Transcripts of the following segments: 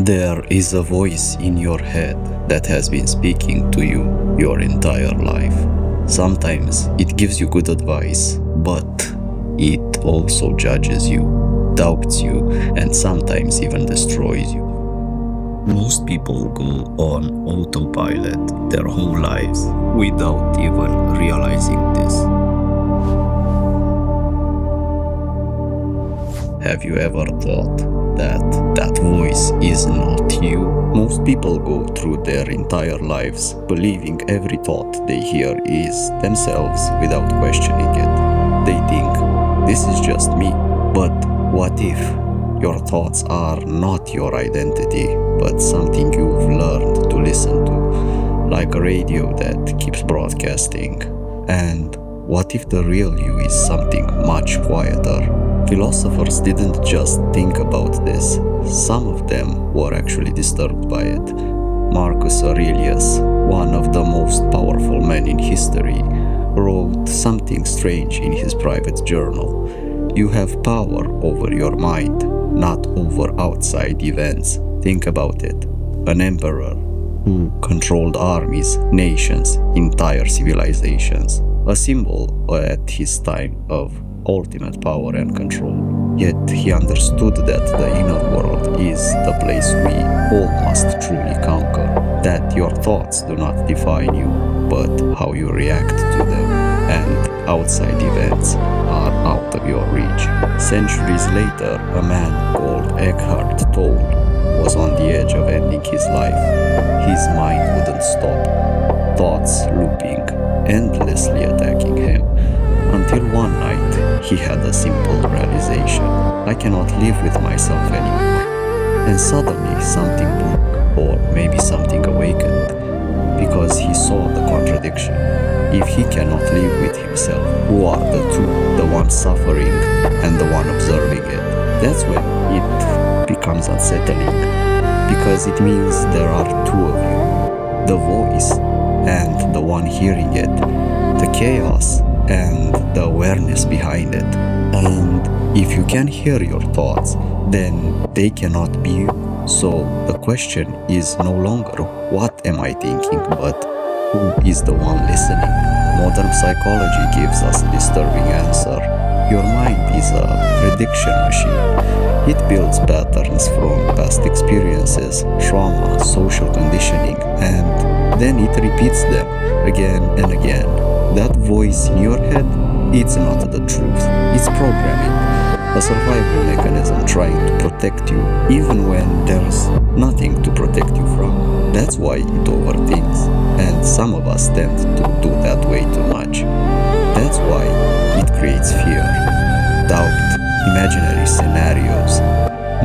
There is a voice in your head that has been speaking to you your entire life. Sometimes it gives you good advice, but it also judges you, doubts you, and sometimes even destroys you. Most people go on autopilot their whole lives without even realizing this. Have you ever thought that voice is not you? Most people go through their entire lives believing every thought they hear is themselves without questioning it. They think, this is just me. But what if your thoughts are not your identity, but something you've learned to listen to, like a radio that keeps broadcasting? And what if the real you is something much quieter? Philosophers didn't just think about this. Some of them were actually disturbed by it. Marcus Aurelius, one of the most powerful men in history, wrote something strange in his private journal. You have power over your mind, not over outside events. Think about it. An emperor who controlled armies, nations, entire civilizations. A symbol at his time of ultimate power and control. Yet he understood that the inner world is the place we all must truly conquer. That your thoughts do not define you, but how you react to them. And outside events are out of your reach. Centuries later, a man called Eckhart Tolle was on the edge of ending his life. His mind wouldn't stop, thoughts looping, endlessly attacking him, until one night he had a simple realization. I cannot live with myself anymore. And suddenly something broke, or maybe something awakened, because he saw the contradiction. If he cannot live with himself, who are the two, the one suffering and the one observing it? That's when it becomes unsettling, because it means there are two of you, the voice and the one hearing it, the chaos and the awareness behind it. And if you can hear your thoughts, then they cannot be you. So the question is no longer what am I thinking, but who is the one listening? Modern psychology gives us a disturbing answer. Your mind is a prediction machine. It builds patterns from past experiences, trauma, social conditioning, and then it repeats them again and again. That voice in your head, it's not the truth, it's programming. A survival mechanism trying to protect you, even when there's nothing to protect you from. That's why it overthinks, and some of us tend to do that way too much. That's why it creates fear, doubt, imaginary scenarios.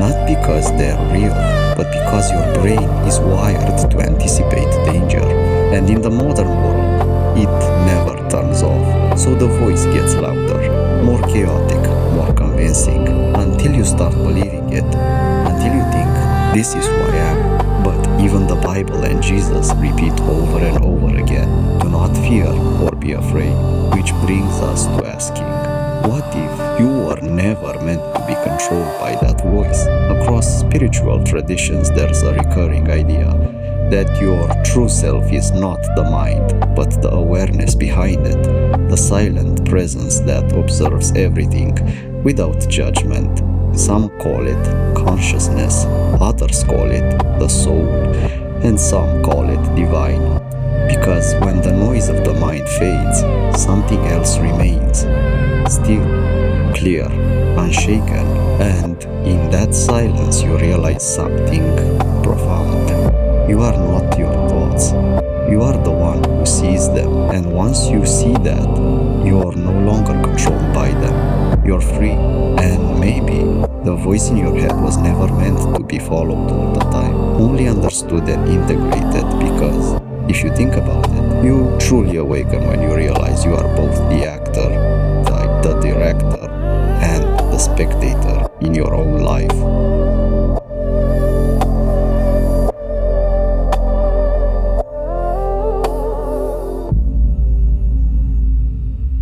Not because they're real, but because your brain is wired to anticipate danger. And in the modern world, it never turns off. So the voice gets louder, more chaotic, more convincing, until you start believing it, until you think, this is who I am. But even the Bible and Jesus repeat over and over again, do not fear or be afraid, which brings us to asking, what if you were never meant to be controlled by that voice? Across spiritual traditions, there's a recurring idea that your true self is not the mind, but the awareness behind it, the silent presence that observes everything without judgment. Some call it consciousness, others call it the soul, and some call it divine. Because when the noise of the mind fades, something else remains, still, clear, unshaken, and in that silence you realize something profound. You are not your thoughts. You are the one who sees them, and once you see that, you are no longer controlled by them. You're free, and maybe the voice in your head was never meant to be followed all the time, only understood and integrated, because if you think about it, you truly awaken when you realize you are both the actor, the director, and the spectator in your own life.